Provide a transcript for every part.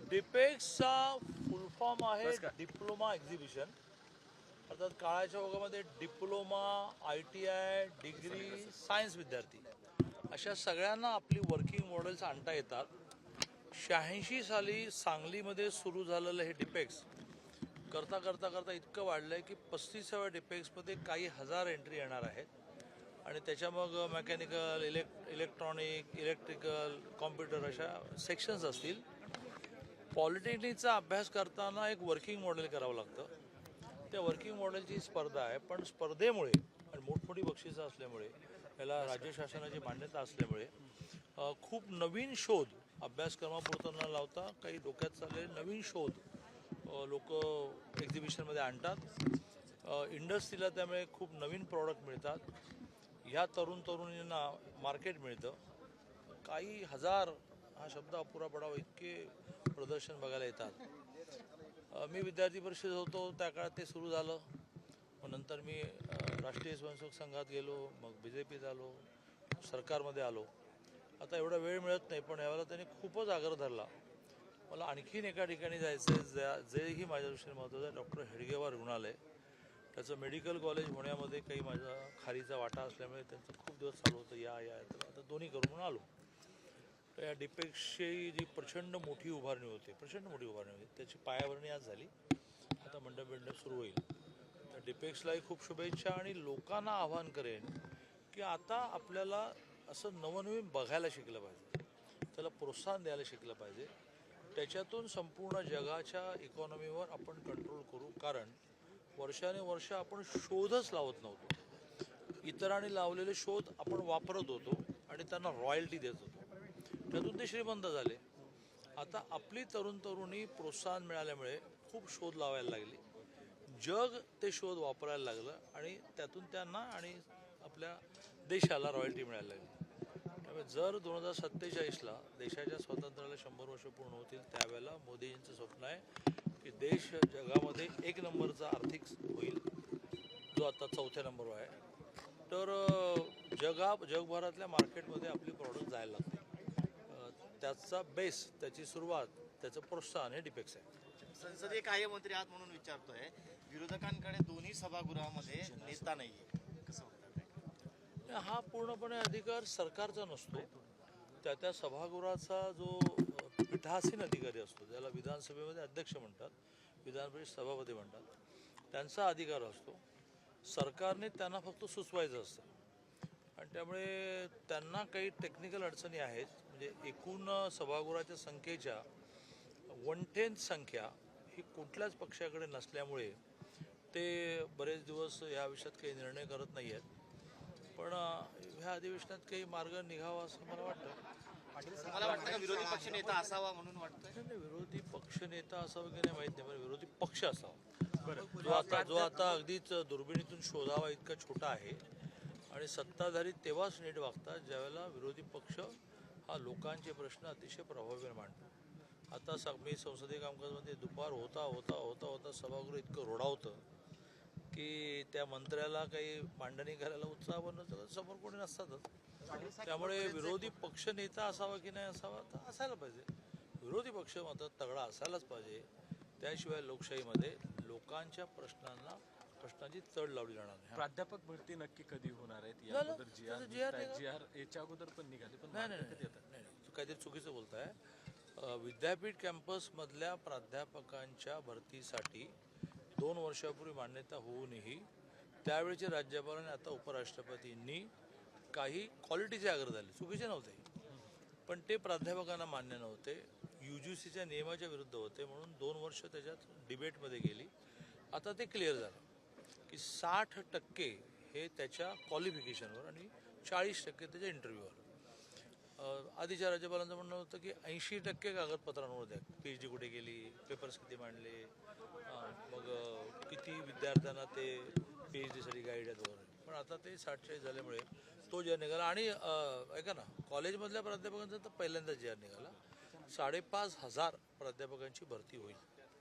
डिपेक्सचा फुल form आहे diploma exhibition. अर्थात काळाच्या ओघामध्ये डिप्लोमा, ITI, डिग्री, सायन्स विद्यार्थी अशा सगळ्यांना आपली वर्किंग मॉडेल्स आणता येतात. 86 साली सांगलीमध्ये सुरू झालेलं हे डिपेक्स करता करता करता इतकं वाढलं आहे की 35व्या डिपेक्समध्ये काही हजार एंट्री येणार आहेत. आणि त्याच्या मग मेकॅनिकल, इलेक्ट्रॉनिक, इलेक्ट्रिकल, कॉम्प्युटर अशा सेक्शन्स असतील. पॉलिटेक्निकचा अभ्यास करताना एक वर्किंग मॉडेल करावं लागतं. त्या वर्किंग मॉडेलची स्पर्धा आहे. पण स्पर्धेमुळे आणि मोठमोठी बक्षिसं असल्यामुळे, याला राज्य शासनाची मान्यता असल्यामुळे खूप नवीन शोध अभ्यासक्रमापुरतं न लावता काही डोक्यात चाललेले नवीन शोध लोक एक्झिबिशनमध्ये आणतात. इंडस्ट्रीला त्यामुळे खूप नवीन प्रॉडक्ट मिळतात. ह्या तरुणींना मार्केट मिळतं. काही हजार, हा शब्द अपुरा पडावा इतके प्रदर्शन बघायला येतात. मी विद्यार्थी परिषद होतो त्या काळात ते सुरू झालं. मग नंतर मी राष्ट्रीय स्वयंसेवक संघात गेलो, मग BJPत आलो, सरकारमध्ये आलो. आता एवढा वेळ मिळत नाही, पण यावेळेला त्यांनी खूपच आग्रह धरला. मला आणखीन एका ठिकाणी जायचं आहे जेही माझ्या दृष्टीने महत्त्वाचं आहे. डॉक्टर हेडगेवार रुग्णालय, त्याचं मेडिकल कॉलेज होण्यामध्ये काही माझा खारीचा वाटा असल्यामुळे त्यांचं खूप दिवस चालू होतं या तर आता दोन्ही करून म्हणून आलो. तर या डिपेक्सची जी प्रचंड मोठी उभारणी होती, त्याची पायाभरणी आज झाली. आता मंडप सुरू होईल. त्या डिपेक्सलाही खूप शुभेच्छा. आणि लोकांना आवाहन करेन की आता आपल्याला असं नवनवीन बघायला शिकलं पाहिजे, त्याला प्रोत्साहन द्यायला शिकलं पाहिजे. त्याच्यातून संपूर्ण जगाच्या इकॉनॉमीवर आपण कंट्रोल करू. कारण वर्षानुवर्ष आपण शोधच लावत नव्हतो. इतरांनी लावलेले शोध आपण वापरत होतो आणि त्यांना रॉयल्टी देत होतो. त्यातून ते श्रीमंत झाले. आता आपली तरुणी प्रोत्साहन मिळाल्यामुळे खूप शोध लावायला लागले. जग ते शोध वापरायला लागलं आणि त्यातून त्यांना आणि आपल्या देशाला रॉयल्टी मिळायला लागली. त्यामुळे जर 2047ला देशाच्या स्वातंत्र्याला 100 वर्ष पूर्ण होतील, त्यावेळेला मोदीजींचं स्वप्न आहे की देश जगामध्ये 1 नंबरचा आर्थिक होईल, जो आता 4थ्या नंबरवर आहे. तर जगभरातल्या मार्केटमध्ये आपली प्रॉडक्ट जायला लागते. त्याचा बेस, त्याची सुरुवात, त्याचं प्रोत्साहन हे डिपेक्स आहे. संसदीय कार्यमंत्री आहात म्हणून विचारतोय, विरोधकांकडे दोन्ही सभागृहामध्ये नेता नाहीये, कसं होतं? हा पूर्णपणे अधिकार सरकारचा नसतो. त्या सभागृहाचा जो पीठासीन अधिकारी असतो, ज्याला विधानसभेमध्ये अध्यक्ष म्हणतात, विधान परिषद सभापती म्हणतात, त्यांचा अधिकार असतो. सरकारने त्यांना फक्त सुचवायचं असतं. आणि त्यामुळे त्यांना काही टेक्निकल अडचणी आहेत. म्हणजे एकूण सभागृहाच्या संख्येच्या 1/10 संख्या ही कुठल्याच पक्षाकडे नसल्यामुळे ते बरेच दिवस या विषयात काही निर्णय करत नाही आहेत. पण ह्या अधिवेशनात काही मार्ग निघावा असं मला वाटतं. मला वाटतं का विरोधी पक्ष नेता असावा म्हणून वाटतं? विरोधी पक्ष नेता असावा की नाही माहीत नाही, पण विरोधी पक्ष असावा. जो आता अगदीच दुर्बिणीतून शोधावा इतका छोटा आहे. आणि सत्ताधारी तेव्हाच नीट वागतात ज्यावेळेला विरोधी पक्ष हा लोकांचे प्रश्न अतिशय प्रभावीपणे मांडतो. आता मी संसदीय कामकाजामध्ये दुपार होता सभागृह इतकं रोडावतं की त्या मंत्र्याला काही मांडणी करायला उत्साह बनवतं, समोर कोणी नसतातच. त्यामुळे विरोधी पक्ष नेता असावा की नाही असावा, तर असायला पाहिजे. विरोधी पक्ष मात्र तगडा असायलाच पाहिजे. त्याशिवाय लोकशाहीमध्ये लोकांच्या प्रश्नांची तड लावली जाणार नाही. प्राध्यापक भरती नक्की कधी होणार आहेत? या अगोदर जी आर याच्या अगोदर पण निघाले, पण नाही, काहीतरी चुकीचं बोलताय. विद्यापीठ कॅम्पसमधल्या प्राध्यापकांच्या भरतीसाठी 2 वर्षापूर्वी मान्यता होऊनही त्यावेळेचे राज्यपाल आणि आता उपराष्ट्रपतींनी काही क्वालिटीचे आग्रह झाले, चुकीचे नव्हते, पण ते प्राध्यापकांना मान्य नव्हते, UGCच्या नियमाच्या विरुद्ध होते. म्हणून 2 वर्ष त्याच्यात डिबेटमध्ये गेली. आता ते क्लिअर झालं की 60% हे त्याच्या क्वालिफिकेशनवर आणि 40% त्याच्या इंटरव्ह्यूवर. आधीच्या राज्यपालांचं म्हणणं होतं की 80% कागदपत्रांवर द्या, PhD कुठे गेली, पेपर्स किती मांडले, मग किती विद्यार्थ्यांना ते PhDसाठी गाईड आहेत वगैरे. पण आता ते 60-40 झाल्यामुळे तो जी आर निघाला. आणि ऐका ना, कॉलेजमधल्या प्राध्यापकांचा तर पहिल्यांदाच जी आर निघाला. 5,500 प्राध्यापकांची भरती होईल.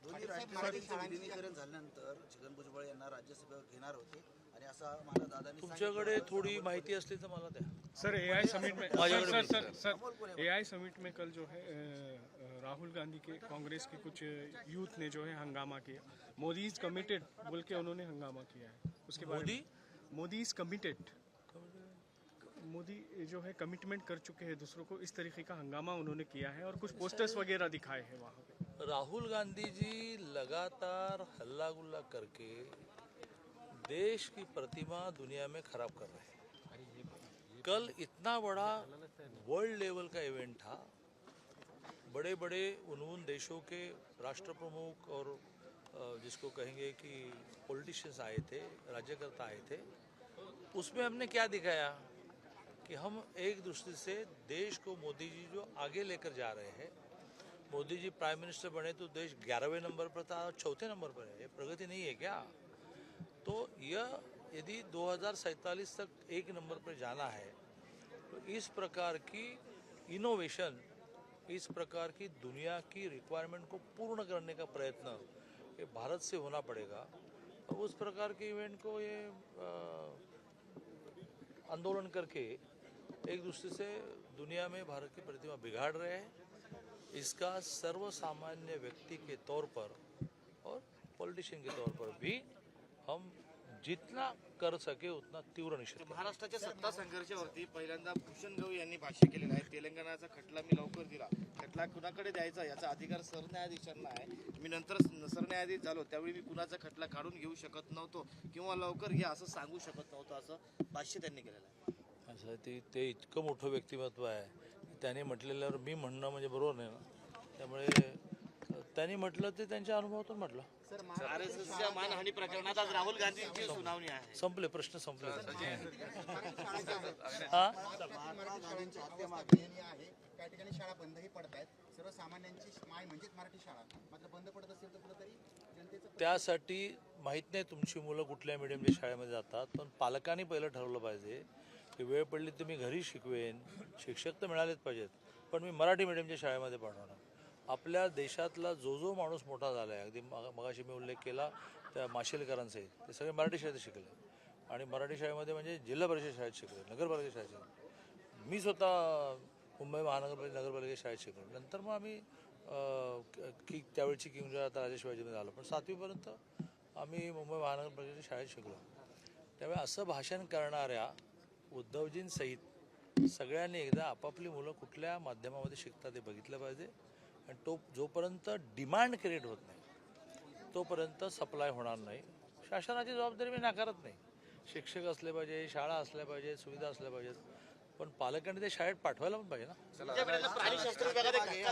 दोन्ही राष्ट्रीय विलिनीकरण झाल्यानंतर छगन भुजबळ यांना राज्यसभेवर घेणार होते आणि असा मला दादांनी तुमच्याकडे थोडी माहिती असली तर मला द्या. सर एआई समिट में सर एआई समिट में कल जो है राहुल गांधी के कांग्रेस के कुछ यूथ ने जो है हंगामा किया. मोदी इज कमिटेड बोल के उन्होंने हंगामा किया है. उसके बारे में मोदी इज कमिटेड, मोदी जो है कमिटमेंट कर चुके हैं दूसरों को, इस तरीके का हंगामा उन्होंने किया है और कुछ पोस्टर्स वगैरह दिखाए हैं वहाँ पे. राहुल गांधी जी लगातार हल्ला गुल्ला करके देश की प्रतिमा दुनिया में खराब कर रहे हैं. कल इतना बड़ा वर्ल्ड लेवल का इवेंट था, बड़े बड़े उन देशों के राष्ट्र प्रमुख और जिसको कहेंगे कि पॉलिटिशियंस आए थे, राज्यकर्ता आए थे. उसमें हमने क्या दिखाया कि हम एक दूसरे से देश को, मोदी जी जो आगे लेकर जा रहे हैं, मोदी जी प्राइम मिनिस्टर बने तो देश 11वें नंबर पर था और 4थे नंबर पर है. ये प्रगति नहीं है क्या? तो यह यदि 2047 तक एक नंबर पर जाना है तो इस प्रकार की इनोवेशन, इस प्रकार की दुनिया की रिक्वायरमेंट को पूर्ण करने का प्रयत्न ये भारत से होना पड़ेगा. और उस प्रकार के इवेंट को ये आंदोलन करके एक दूसरे से दुनिया में भारत की प्रतिमा बिगाड़ रहे हैं. इसका सर्वसामान्य व्यक्ति के तौर पर और पॉलिटिशियन के तौर पर भी हम जितना कर सके उतना तीव्र निषेध करें. महाराष्ट्राच्या सत्ता संघर्षावरती पहिल्यांदा भूषण गवई यांनी भाष्य केलेलं आहे. तेलंगणाचा खटला मी लवकर दिला, खटला कुणाकडे द्यायचा याचा अधिकार सरन्यायाधीशांना आहे. मी नंतर सरन्यायाधीश झालो त्यावेळी मी कुणाचा खटला काढून घेऊ शकत नव्हतो किंवा लवकर घ्या असं सांगू शकत नव्हतो, असं भाष्य त्यांनी केलेलं आहे. असं ते इतकं मोठं व्यक्तिमत्व आहे, त्याने म्हटलेल्यावर मी म्हणणं म्हणजे बरोबर नाही ना. त्यामुळे त्यांनी म्हटलं ते त्यांच्या अनुभवातून म्हटलं. आरएसएसच्या मानहानी प्रकरणात आज राहुल गांधींची सुनावणी आहे. संपले प्रश्न संपले. महात्मा गांधींची हत्या मागणी आहे. काही ठिकाणी शाळा बंदही पडत आहेत. सर्वसामान्यांची माय म्हणजेच मराठी शाळा मात्र बंद पडत असेल तर कुठेतरी जनतेचं त्यासाठी माहीत नाही तुमची मुलं कुठल्या मिडियमच्या शाळेमध्ये जातात, पण पालकांनी पहिलं ठरवलं पाहिजे की वेळ पडली तर मी घरी शिकवेन, शिक्षक तर मिळालेच पाहिजेत, पण मी मराठी मिडियमच्या शाळेमध्ये पढवणार. आपल्या देशातला जो माणूस मोठा झाला आहे, अगदी मगाशी मी उल्लेख केला त्या माशेलकरांचे, ते सगळे मराठी शाळेत शिकले आणि मराठी शाळेमध्ये म्हणजे जिल्हा परिषद शाळेत शिकले, नगरपालिका शाळेत शिकले. मी स्वतः मुंबई नगरपालिका शाळेत शिकलो. नंतर मग आम्ही त्यावेळची किंग आता राजा शिवाजीमध्ये आलो, पण 7वीपर्यंत आम्ही मुंबई महानगरपालिकेच्या शाळेत शिकलो. त्यामुळे असं भाषण करणाऱ्या उद्धवजींसहित सगळ्यांनी एकदा आपापली मुलं कुठल्या माध्यमामध्ये शिकतात ते बघितलं पाहिजे. आणि तो जोपर्यंत डिमांड क्रिएट होत नाही तोपर्यंत सप्लाय होणार नाही. शासनाची जबाबदारी मी नाकारत नाही. शिक्षक असले पाहिजे, शाळा असल्या पाहिजे, सुविधा असल्या पाहिजेत, पण पालकांनी ते शाळेत पाठवायला पण पाहिजे ना. प्राणीशास्त्र विभागात